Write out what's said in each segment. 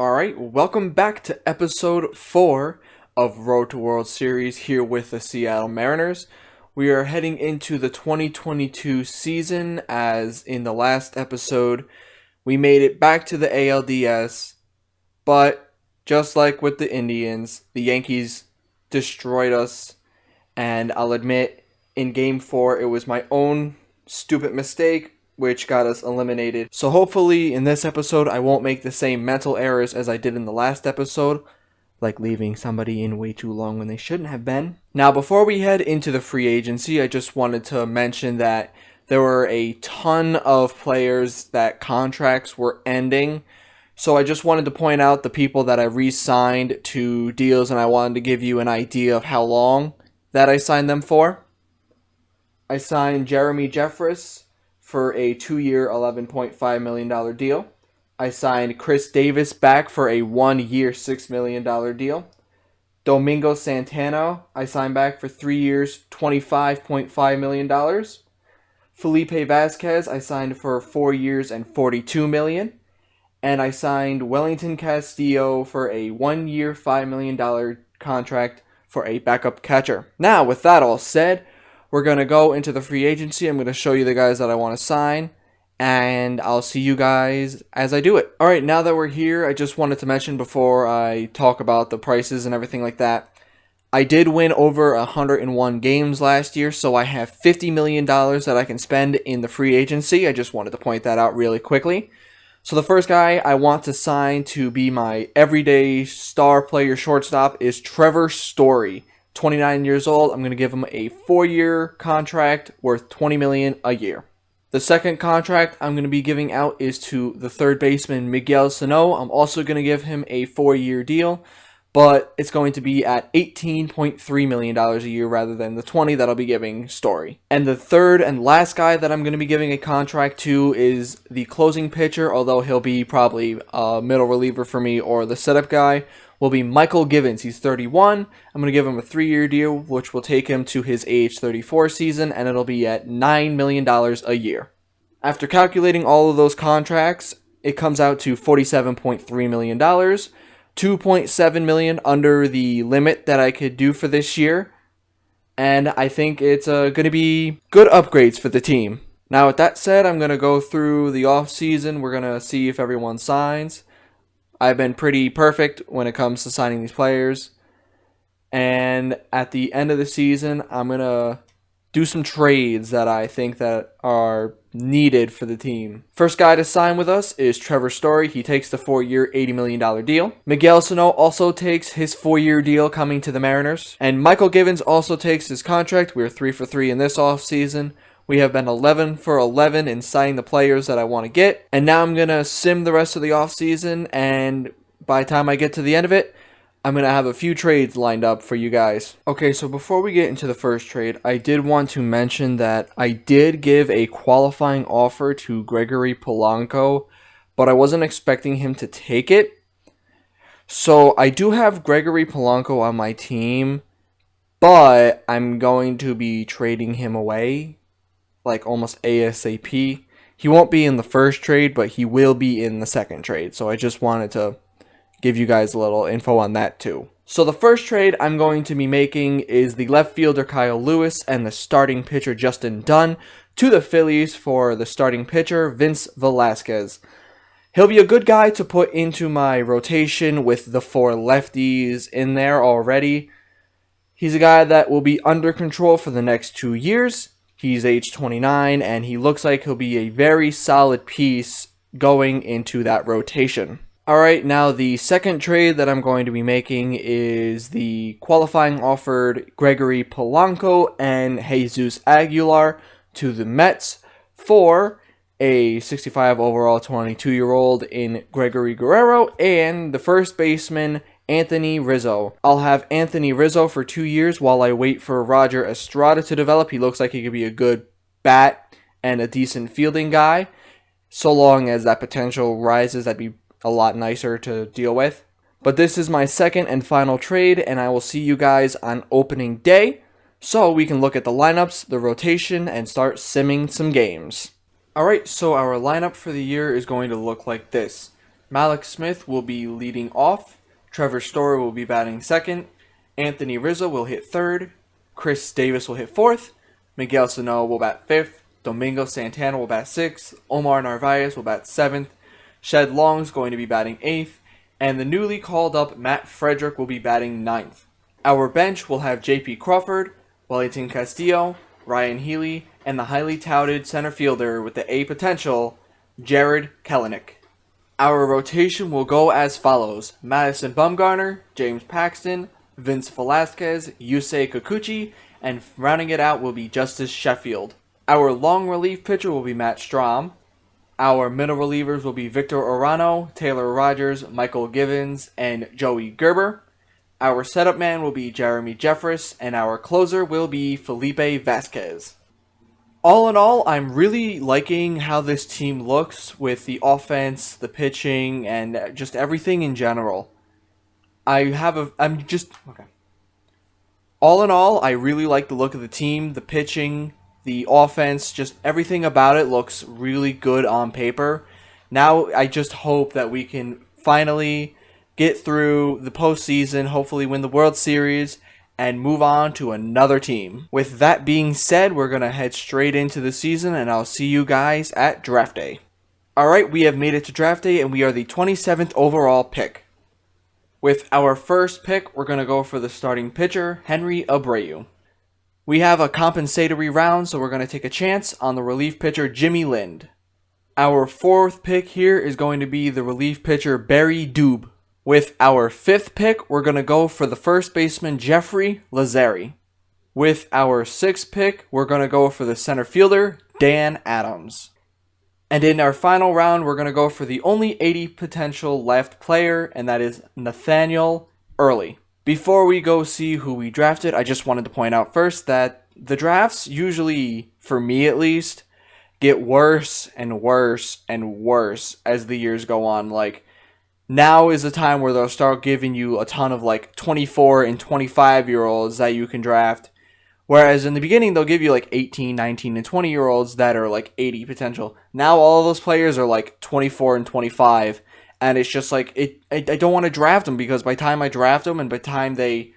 Alright, welcome back to episode 4 of Road to World Series here with the Seattle Mariners. We are heading into the 2022 season, as in the last episode we made it back to the ALDS, but just like with the Indians, the Yankees destroyed us, and I'll admit, in Game 4 it was my own stupid mistake which got us eliminated. So hopefully in this episode I won't make the same mental errors as I did in the last episode, like leaving somebody in way too long when they shouldn't have been. Now before we head into the free agency, I just wanted to mention that there were a ton of players that contracts were ending. So I just wanted to point out the people that I re-signed to deals, and I wanted to give you an idea of how long that I signed them for. I signed Jeremy Jeffress for a 2-year, $11.5 million deal. I signed Chris Davis back for a 1-year, $6 million deal. Domingo Santana, I signed back for 3 years, $25.5 million. Felipe Vasquez, I signed for 4 years and $42 million. And I signed Wellington Castillo for a 1-year, $5 million contract for a backup catcher. Now, with that all said, we're going to go into the free agency. I'm going to show you the guys that I want to sign, and I'll see you guys as I do it. Alright, now that we're here, I just wanted to mention before I talk about the prices and everything like that, I did win over 101 games last year, so I have $50 million that I can spend in the free agency. I just wanted to point that out really quickly. So the first guy I want to sign to be my everyday star player shortstop is Trevor Story. 29 years old. I'm going to give him a 4-year contract worth $20 million a year. The second contract I'm going to be giving out is to the third baseman Miguel Sano. I'm also going to give him a 4-year deal, but it's going to be at $18.3 million a year rather than the 20 that I'll be giving Story. And the third and last guy that I'm going to be giving a contract to is the closing pitcher, although he'll be probably a middle reliever for me, or the setup guy will be Michael Givens. He's 31. I'm going to give him a 3-year deal, which will take him to his age 34 season, and it'll be at $9 million a year. After calculating all of those contracts, it comes out to $47.3 million, $2.7 million under the limit that I could do for this year, and I think it's going to be good upgrades for the team. Now, with that said, I'm going to go through the offseason. We're going to see if everyone signs. I've been pretty perfect when it comes to signing these players. And at the end of the season, I'm going to do some trades that I think that are needed for the team. First guy to sign with us is Trevor Story. He takes the 4-year, $80 million deal. Miguel Sano also takes his 4-year deal coming to the Mariners. And Michael Givens also takes his contract. We're 3 for 3 in this offseason. We have been 11 for 11 in signing the players that I want to get. And now I'm going to sim the rest of the offseason, and by the time I get to the end of it, I'm going to have a few trades lined up for you guys. Okay, so before we get into the first trade, I did want to mention that I did give a qualifying offer to Gregory Polanco, but I wasn't expecting him to take it. So I do have Gregory Polanco on my team, but I'm going to be trading him away, like almost ASAP. He won't be in the first trade, but he will be in the second trade. So I just wanted to give you guys a little info on that too. So the first trade I'm going to be making is the left fielder Kyle Lewis and the starting pitcher Justin Dunn to the Phillies for the starting pitcher Vince Velasquez. He'll be a good guy to put into my rotation with the 4 lefties in there already. He's a guy that will be under control for the next 2 years. He's age 29, and he looks like he'll be a very solid piece going into that rotation. Alright, now the second trade that I'm going to be making is the qualifying offered Gregory Polanco and Jesus Aguilar to the Mets for a 65 overall 22-year-old in Gregory Guerrero and the first baseman Anthony Rizzo. I'll have Anthony Rizzo for 2 years while I wait for Roger Estrada to develop. He looks like he could be a good bat and a decent fielding guy. So long as that potential rises, that'd be a lot nicer to deal with. But this is my second and final trade, and I will see you guys on opening day, so we can look at the lineups, the rotation, and start simming some games. Alright, so our lineup for the year is going to look like this. Malik Smith will be leading off. Trevor Story will be batting second. Anthony Rizzo will hit third. Chris Davis will hit fourth. Miguel Sano will bat fifth. Domingo Santana will bat sixth. Omar Narvaez will bat seventh. Shed Long's going to be batting eighth. And the newly called up Matt Frederick will be batting ninth. Our bench will have J.P. Crawford, Wellington Castillo, Ryan Healy, and the highly touted center fielder with the A potential, Jared Kelenic. Our rotation will go as follows: Madison Bumgarner, James Paxton, Vince Velasquez, Yusei Kikuchi, and rounding it out will be Justice Sheffield. Our long relief pitcher will be Matt Strahm. Our middle relievers will be Victor Orano, Taylor Rogers, Michael Givens, and Joey Gerber. Our setup man will be Jeremy Jeffress, and our closer will be Felipe Vasquez. All in all, I'm really liking how this team looks with the offense, the pitching, and just everything in general. Okay. All in all, I really like the look of the team, the pitching, the offense, just everything about it looks really good on paper. Now I just hope that we can finally get through the postseason, hopefully win the World Series, and move on to another team. With that being said, we're going to head straight into the season, and I'll see you guys at Draft Day. Alright, we have made it to Draft Day, and we are the 27th overall pick. With our first pick, we're going to go for the starting pitcher, Henry Abreu. We have a compensatory round, so we're going to take a chance on the relief pitcher, Jimmy Lind. Our fourth pick here is going to be the relief pitcher, Barry Dube. With our fifth pick, we're going to go for the first baseman, Jeffrey Lazari. With our sixth pick, we're going to go for the center fielder, Dan Adams. And in our final round, we're going to go for the only 80 potential left player, and that is Nathaniel Early. Before we go see who we drafted, I just wanted to point out first that the drafts usually, for me at least, get worse and worse and worse as the years go on. Like, now is the time where they'll start giving you a ton of like 24 and 25-year-olds that you can draft. Whereas in the beginning, they'll give you like 18, 19, and 20-year-olds that are like 80 potential. Now all of those players are like 24 and 25. And it's just like, I don't want to draft them because by the time I draft them and by the time they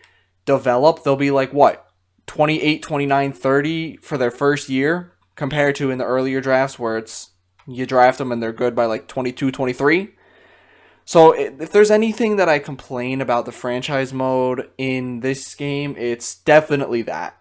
develop, they'll be like, what, 28, 29, 30 for their first year compared to in the earlier drafts where it's you draft them and they're good by like 22, 23. So if there's anything that I complain about the franchise mode in this game, it's definitely that.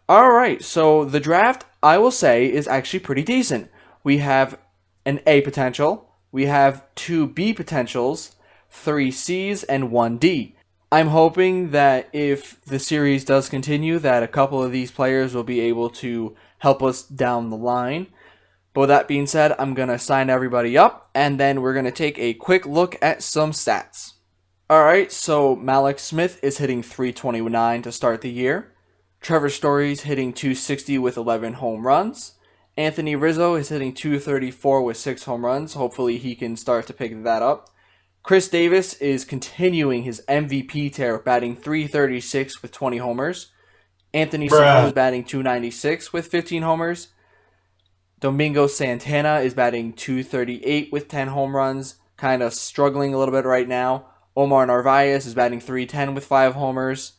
Alright, so the draft, I will say, is actually pretty decent. We have an A potential, we have 2 B potentials, 3 Cs, and 1 D. I'm hoping that if the series does continue, that a couple of these players will be able to help us down the line. But with that being said, I'm going to sign everybody up, and then we're going to take a quick look at some stats. Alright, so Malik Smith is hitting .329 to start the year. Trevor Story's hitting .260 with 11 home runs. Anthony Rizzo is hitting .234 with 6 home runs. Hopefully he can start to pick that up. Chris Davis is continuing his MVP tear, batting .336 with 20 homers. Anthony Sano is batting .296 with 15 homers. Domingo Santana is batting .238 with 10 home runs, kind of struggling a little bit right now. Omar Narvaez is batting .310 with 5 homers.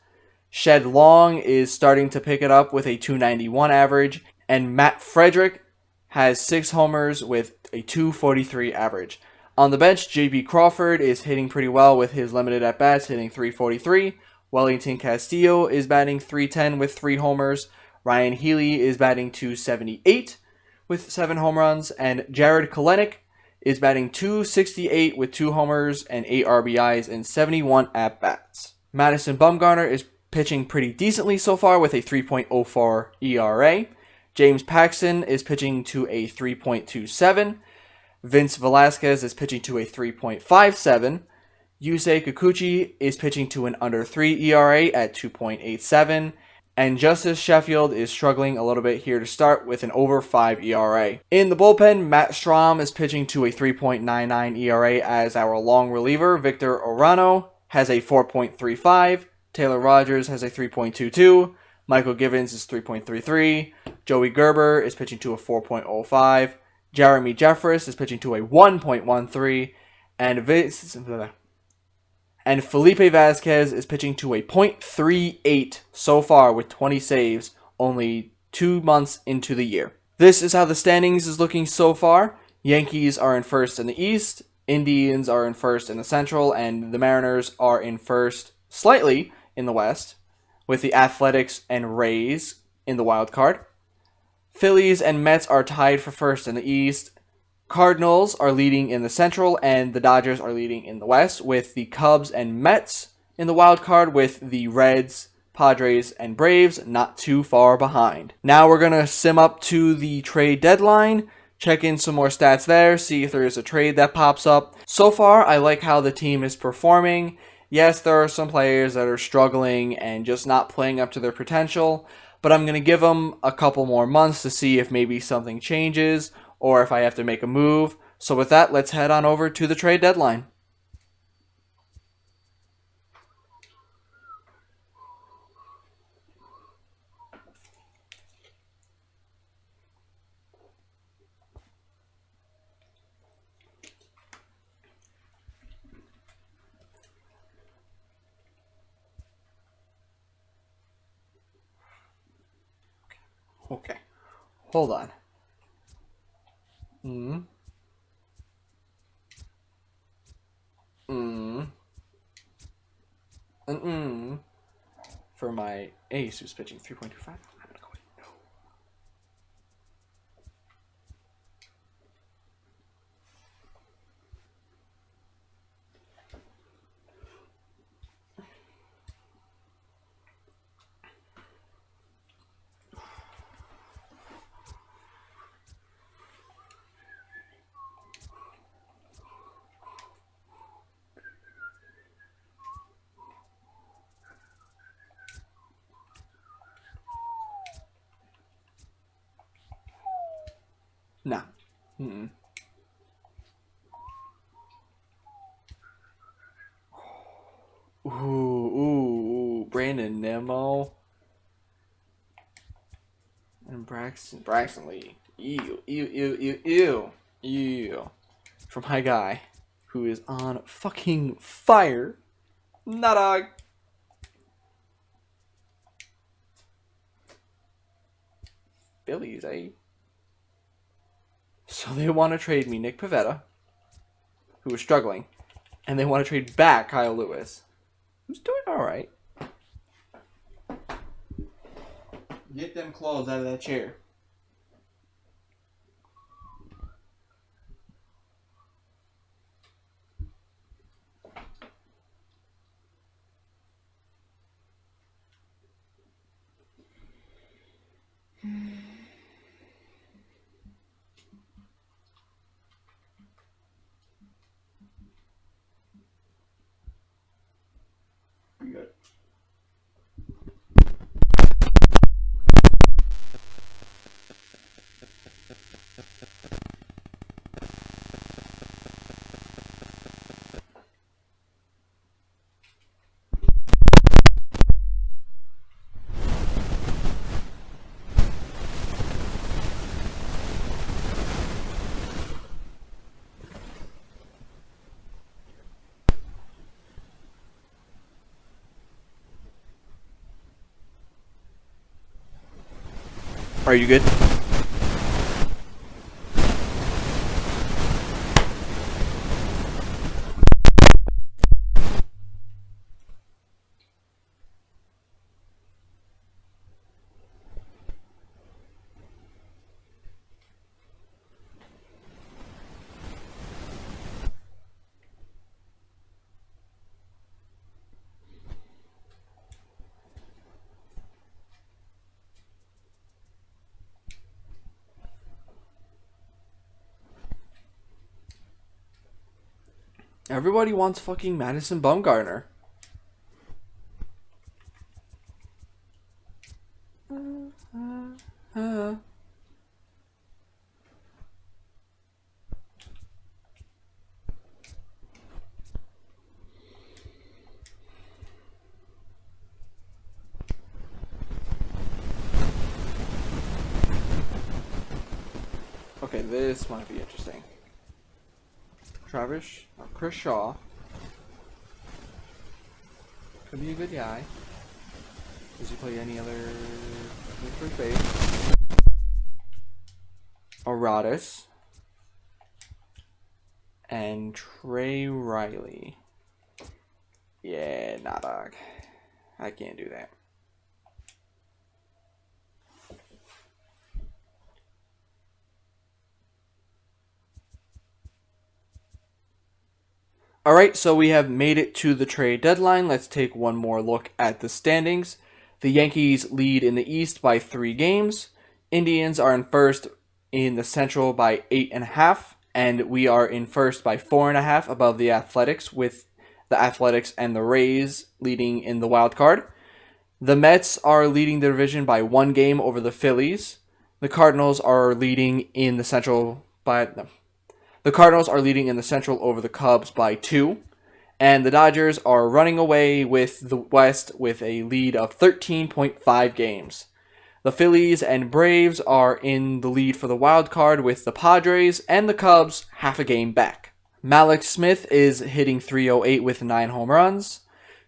Shed Long is starting to pick it up with a .291 average. And Matt Frederick has 6 homers with a .243 average. On the bench, J.B. Crawford is hitting pretty well with his limited at-bats, hitting .343. Wellington Castillo is batting .310 with 3 homers. Ryan Healy is batting .278 with 7 home runs. And Jared Kelenic is batting .268 with 2 homers and 8 RBIs and 71 at-bats. Madison Bumgarner is pitching pretty decently so far with a 3.04 ERA. James Paxton is pitching to a 3.27. Vince Velasquez is pitching to a 3.57. Yusei Kikuchi is pitching to an under 3 ERA at 2.87. And Justice Sheffield is struggling a little bit here to start with an over 5 ERA. In the bullpen, Matt Strahm is pitching to a 3.99 ERA as our long reliever. Victor Orano has a 4.35. Taylor Rogers has a 3.22. Michael Givens is 3.33. Joey Gerber is pitching to a 4.05. Jeremy Jeffress is pitching to a 1.13. And Felipe Vasquez is pitching to a .38 so far with 20 saves, only 2 months into the year. This is how the standings is looking so far. Yankees are in first in the East, Indians are in first in the Central, and the Mariners are in first slightly in the West, with the Athletics and Rays in the wild card. Phillies and Mets are tied for first in the East. Cardinals are leading in the Central, and the Dodgers are leading in the West, with the Cubs and Mets in the wild card, with the Reds, Padres, and Braves not too far behind. Now we're going to sim up to the trade deadline, check in some more stats there, see if there is a trade that pops up. So far, I like how the team is performing. Yes, there are some players that are struggling and just not playing up to their potential, but I'm going to give them a couple more months to see if maybe something changes or if I have to make a move. So with that, let's head on over to the trade deadline. Okay, hold on. For my ace who's pitching 3.25, I'm gonna go no. Nah. Ooh, Brandon Nimmo. And Braxton Lee. Ew. For my guy, who is on fucking fire. Nah, dog. Phillies, eh? So they want to trade me Nick Pivetta, who is struggling, and they want to trade back Kyle Lewis, who's doing all right. Get them clothes out of that chair. Pretty good. Are you good? Everybody wants fucking Madison Bumgarner. Okay, this might be interesting. Travis? Oh, Chris Shaw. Could be a good guy. Does he play any other first base? Aradis. And Trey Riley. Yeah, nah, dog. I can't do that. Alright, so we have made it to the trade deadline. Let's take one more look at the standings. The Yankees lead in the East by 3 games. Indians are in first in the Central by 8.5. And we are in first by 4.5 above the Athletics, with the Athletics and the Rays leading in the wild card. The Mets are leading the division by 1 game over the Phillies. The Cardinals are leading in the Central over the Cubs by 2. And the Dodgers are running away with the West with a lead of 13.5 games. The Phillies and Braves are in the lead for the wild card, with the Padres and the Cubs half a game back. Malik Smith is hitting .308 with 9 home runs.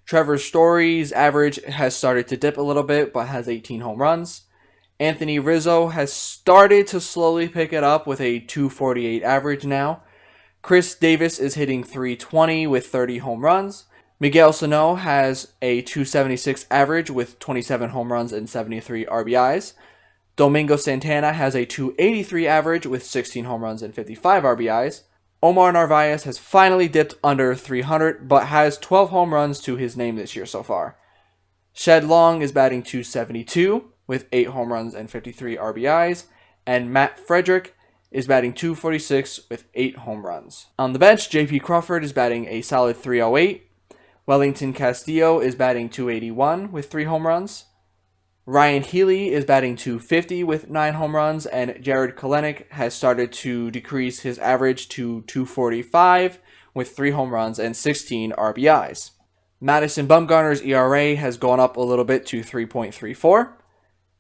Trevor Story's average has started to dip a little bit, but has 18 home runs. Anthony Rizzo has started to slowly pick it up with a .248 average now. Chris Davis is hitting .320 with 30 home runs. Miguel Sano has a .276 average with 27 home runs and 73 RBIs. Domingo Santana has a .283 average with 16 home runs and 55 RBIs. Omar Narvaez has finally dipped under 300, but has 12 home runs to his name this year so far. Shed Long is batting .272 with 8 home runs and 53 RBIs. And Matt Frederick is batting .246 with 8 home runs. On the bench, J.P. Crawford is batting a solid .308. Wellington Castillo is batting .281 with 3 home runs. Ryan Healy is batting .250 with 9 home runs, and Jared Kelenic has started to decrease his average to .245 with 3 home runs and 16 RBIs. Madison Bumgarner's ERA has gone up a little bit to 3.34.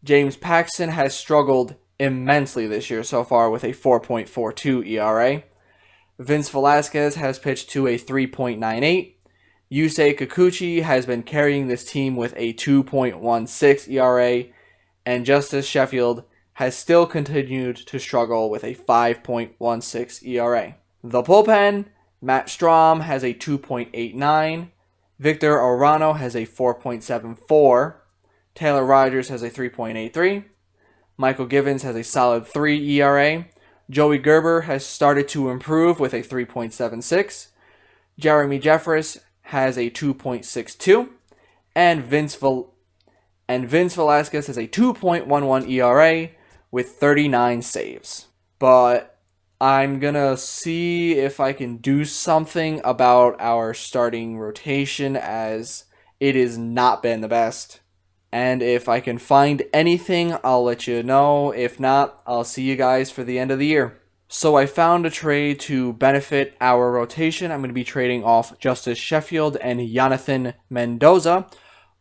James Paxton has struggled immensely this year so far with a 4.42 ERA. Vince Velasquez has pitched to a 3.98. Yusei Kikuchi has been carrying this team with a 2.16 ERA, and Justice Sheffield has still continued to struggle with a 5.16 ERA. The bullpen, Matt Strahm has a 2.89, Victor Orano has a 4.74, Taylor Rogers has a 3.83, Michael Givens has a solid 3 ERA, Joey Gerber has started to improve with a 3.76, Jeremy Jeffress has a 2.62, and Vince Velasquez has a 2.11 ERA with 39 saves. But I'm gonna see if I can do something about our starting rotation, as it has not been the best. And if I can find anything, I'll let you know. If not, I'll see you guys for the end of the year. So I found a trade to benefit our rotation. I'm going to be trading off Justice Sheffield and Jonathan Mendoza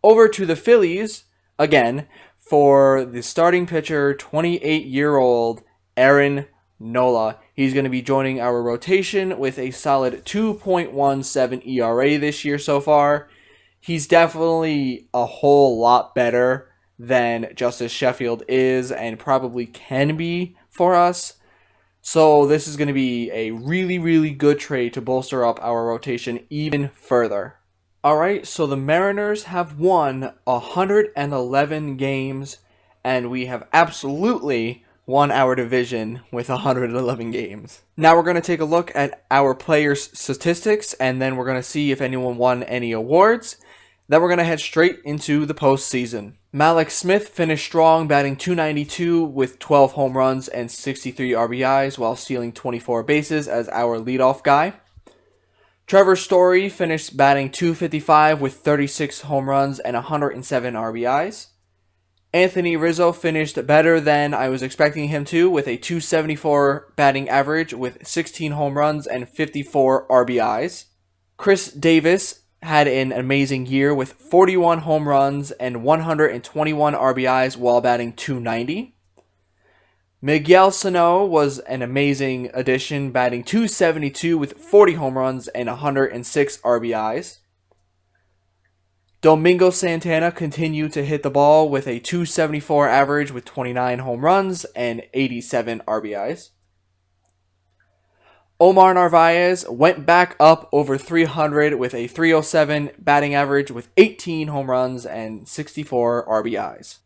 over to the Phillies, again, for the starting pitcher, 28-year-old Aaron Nola. He's going to be joining our rotation with a solid 2.17 ERA this year so far. He's definitely a whole lot better than Justice Sheffield is and probably can be for us. So this is going to be a really, really good trade to bolster up our rotation even further. Alright, so the Mariners have won 111 games, and we have absolutely won our division with 111 games. Now we're going to take a look at our players' statistics, and then we're going to see if anyone won any awards. Then we're going to head straight into the postseason. Malik Smith finished strong, batting .292 with 12 home runs and 63 RBIs while stealing 24 bases as our leadoff guy. Trevor Story finished batting .255 with 36 home runs and 107 RBIs. Anthony Rizzo finished better than I was expecting him to, with a .274 batting average with 16 home runs and 54 RBIs. Chris Davis had an amazing year with 41 home runs and 121 RBIs while batting .290. Miguel Sano was an amazing addition, batting .272 with 40 home runs and 106 RBIs. Domingo Santana continued to hit the ball with a .274 average with 29 home runs and 87 RBIs. Omar Narvaez went back up over 300 with a .307 batting average with 18 home runs and 64 RBIs.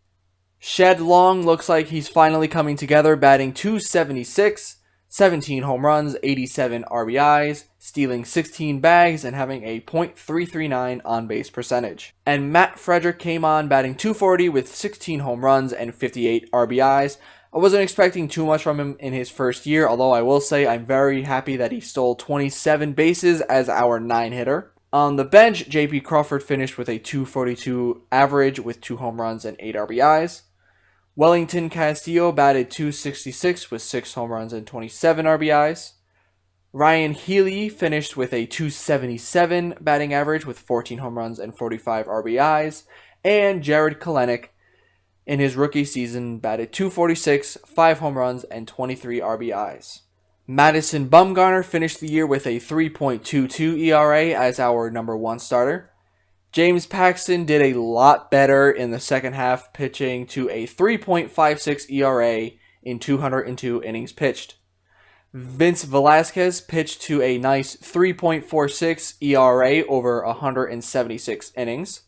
Shed Long looks like he's finally coming together, batting .276, 17 home runs, 87 RBIs, stealing 16 bags, and having a .339 on-base percentage. And Matt Frederick came on, batting .240 with 16 home runs and 58 RBIs. I wasn't expecting too much from him in his first year, although I will say I'm very happy that he stole 27 bases as our 9-hitter. On the bench, J.P. Crawford finished with a .242 average with 2 home runs and 8 RBIs. Wellington Castillo batted .266 with 6 home runs and 27 RBIs. Ryan Healy finished with a .277 batting average with 14 home runs and 45 RBIs. And Jared Kelenic, in his rookie season, batted .246, 5 home runs, and 23 RBIs. Madison Bumgarner finished the year with a 3.22 ERA as our number 1 starter. James Paxton did a lot better in the second half, pitching to a 3.56 ERA in 202 innings pitched. Vince Velasquez pitched to a nice 3.46 ERA over 176 innings.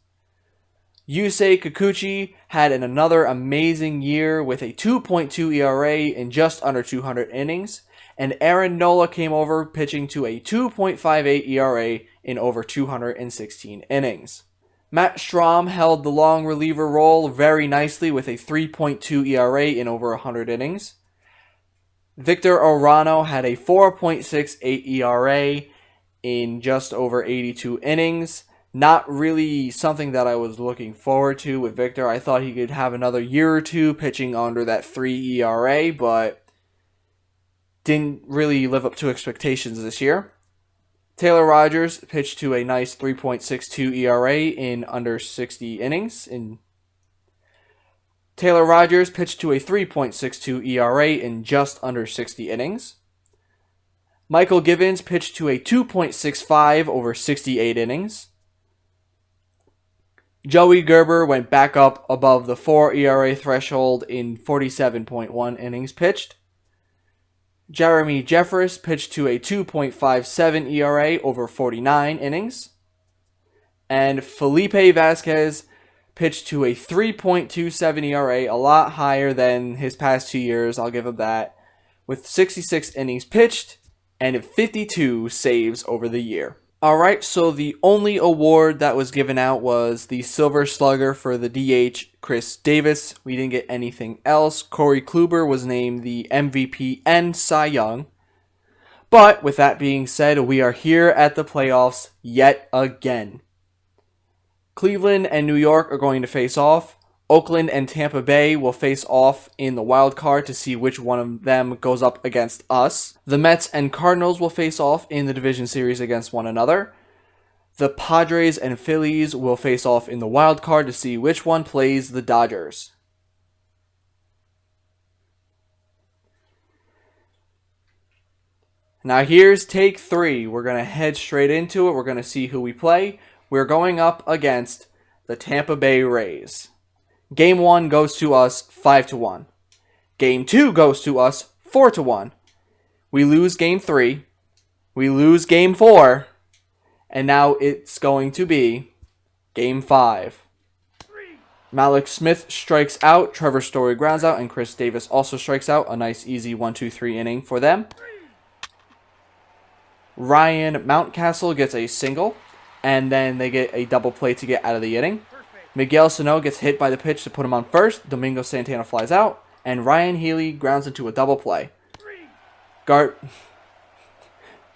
Yusei Kikuchi had another amazing year with a 2.2 ERA in just under 200 innings. And Aaron Nola came over pitching to a 2.58 ERA in over 216 innings. Matt Strom held the long reliever role very nicely with a 3.2 ERA in over 100 innings. Victor Orano had a 4.68 ERA in just over 82 innings. Not really something that I was looking forward to with Victor. I thought he could have another year or two pitching under that 3 ERA, but didn't really live up to expectations this year. Taylor Rogers pitched to a nice 3.62 ERA in under 60 innings. Taylor Rogers pitched to a 3.62 ERA in just under 60 innings. Michael Givens pitched to a 2.65 over 68 innings. Joey Gerber went back up above the 4 ERA threshold in 47.1 innings pitched. Jeremy Jeffress pitched to a 2.57 ERA over 49 innings. And Felipe Vasquez pitched to a 3.27 ERA, a lot higher than his past 2 years, I'll give him that, with 66 innings pitched and 52 saves over the year. Alright, so the only award that was given out was the Silver Slugger for the DH, Chris Davis. We didn't get anything else. Corey Kluber was named the MVP and Cy Young. But with that being said, we are here at the playoffs yet again. Cleveland and New York are going to face off. Oakland and Tampa Bay will face off in the wild card to see which one of them goes up against us. The Mets and Cardinals will face off in the division series against one another. The Padres and Phillies will face off in the wild card to see which one plays the Dodgers. Now here's take 3. We're going to head straight into it. We're going to see who we play. We're going up against the Tampa Bay Rays. Game 1 goes to us 5-1. Game 2 goes to us 4-1. We lose Game 3. We lose Game 4. And now it's going to be Game 5. Malik Smith strikes out, Trevor Story grounds out, and Chris Davis also strikes out. A nice easy 1-2-3 inning for them. Ryan Mountcastle gets a single, and then they get a double play to get out of the inning. Miguel Sano gets hit by the pitch to put him on first. Domingo Santana flies out, and Ryan Healy grounds into a double play.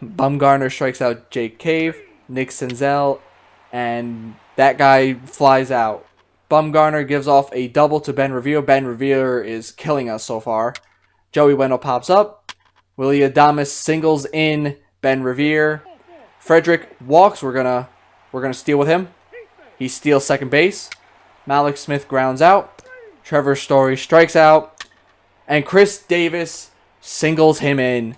Bumgarner strikes out Jake Cave, Nick Senzel, and that guy flies out. Bumgarner gives off a double to Ben Revere. Ben Revere is killing us so far. Joey Wendell pops up. Willie Adames singles in Ben Revere. Frederick walks. We're gonna steal with him. He steals second base. Malik Smith grounds out. Trevor Story strikes out. And Chris Davis singles him in.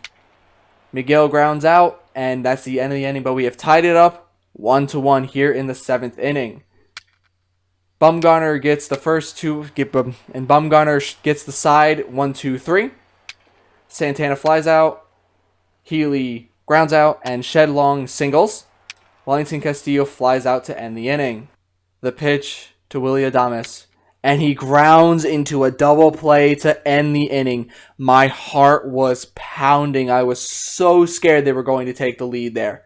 Miguel grounds out, and that's the end of the inning, but we have tied it up 1-1 here in the 7th inning. Bumgarner gets the first two, and Bumgarner gets the side 1-2-3. Santana flies out, Healy grounds out, and Shedlong singles. Wellington Castillo flies out to end the inning. The pitch to Willy Adames, and he grounds into a double play to end the inning. My heart was pounding. I was so scared they were going to take the lead there.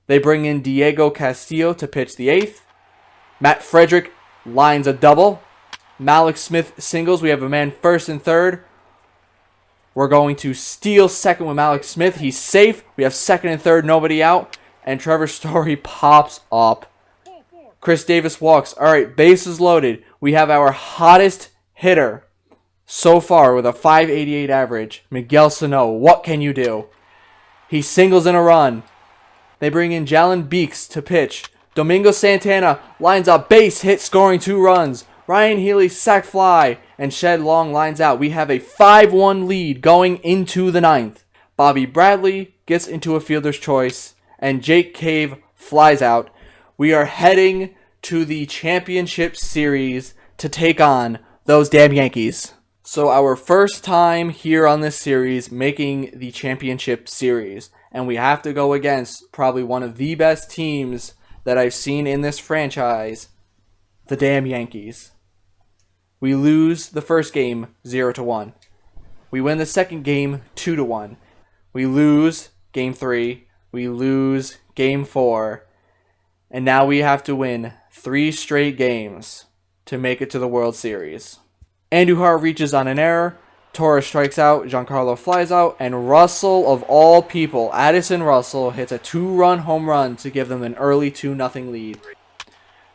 They bring in Diego Castillo to pitch the 8th. Matt Frederick lines a double. Malik Smith singles. We have a man first and third. We're going to steal second with Malik Smith. He's safe. We have second and third, nobody out. And Trevor Story pops up. Chris Davis walks. All right, bases loaded. We have our hottest hitter so far with a .588 average, Miguel Sano. What can you do? He singles in a run. They bring in Jalen Beeks to pitch. Domingo Santana lines up, base hit, scoring 2 runs. Ryan Healy sac fly, and Shed Long lines out. We have a 5-1 lead going into the 9th. Bobby Bradley gets into a fielder's choice, and Jake Cave flies out. We are heading to the championship series to take on those damn Yankees. So our first time here on this series making the championship series. And we have to go against probably one of the best teams that I've seen in this franchise, the damn Yankees. We lose the first game 0-1. We win the second game 2-1. We lose game 3. We lose game 4. And now we have to win 3 straight games to make it to the World Series. Andujar reaches on an error. Torres strikes out. Giancarlo flies out. And Russell, of all people, Addison Russell, hits a 2-run home run to give them an early 2-0 lead.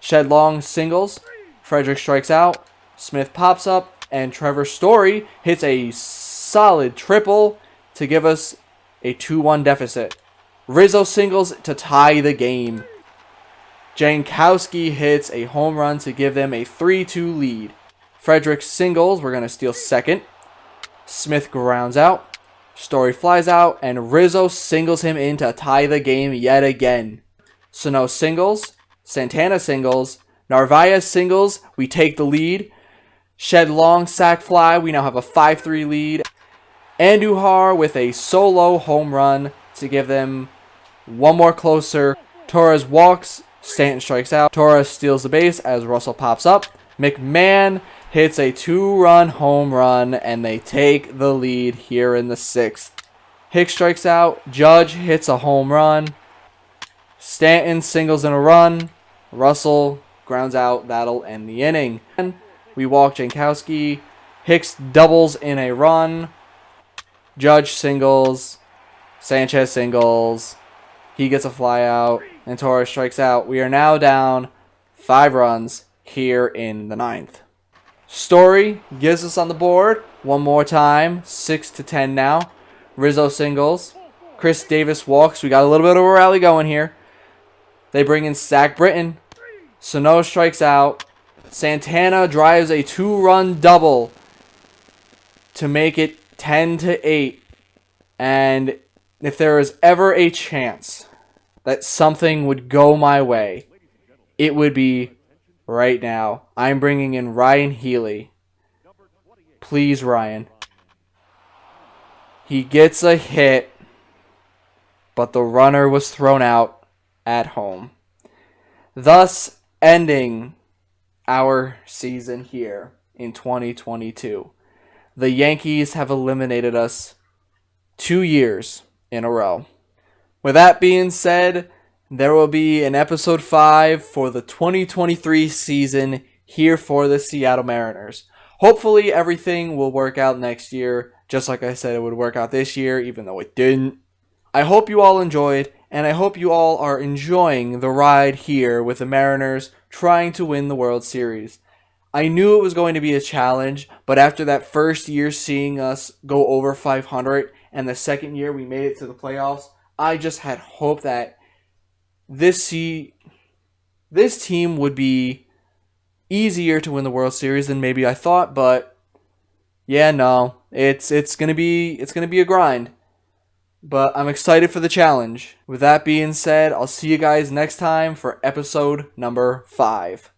Shedlong singles. Frederick strikes out. Smith pops up. And Trevor Story hits a solid triple to give us a 2-1 deficit. Rizzo singles to tie the game. Jankowski hits a home run to give them a 3-2 lead. Frederick singles. We're going to steal second. Smith grounds out. Story flies out. And Rizzo singles him in to tie the game yet again. Sano singles. Santana singles. Narvaez singles. We take the lead. Shed Long sac fly. We now have a 5-3 lead. Andujar with a solo home run to give them one more closer. Torres walks. Stanton strikes out. Torres steals the base as Russell pops up. McMahon hits a 2-run home run, and they take the lead here in the 6th. Hicks strikes out. Judge hits a home run. Stanton singles in a run. Russell grounds out. That'll end the inning. We walk Jankowski. Hicks doubles in a run. Judge singles. Sanchez singles. He gets a fly out. And Torres strikes out. We are now down 5 runs here in the 9th. Story gives us on the board one more time. 6-10 now. Rizzo singles. Chris Davis walks. We got a little bit of a rally going here. They bring in Zach Britton. Sano strikes out. Santana drives a 2-run double to make it 10-8. And if there is ever a chance that something would go my way, it would be right now. I'm bringing in Ryan Healy. Please, Ryan. He gets a hit, but the runner was thrown out at home, thus ending our season here in 2022. The Yankees have eliminated us 2 years in a row. With that being said, there will be an episode 5 for the 2023 season here for the Seattle Mariners. Hopefully everything will work out next year, just like I said it would work out this year, even though it didn't. I hope you all enjoyed, and I hope you all are enjoying the ride here with the Mariners trying to win the World Series. I knew it was going to be a challenge, but after that first year seeing us go over 500, and the second year we made it to the playoffs, I just had hope that this team would be easier to win the World Series than maybe I thought, but Yeah, no, it's gonna be a grind, but I'm excited for the challenge. With that being said, I'll see you guys next time for episode number 5.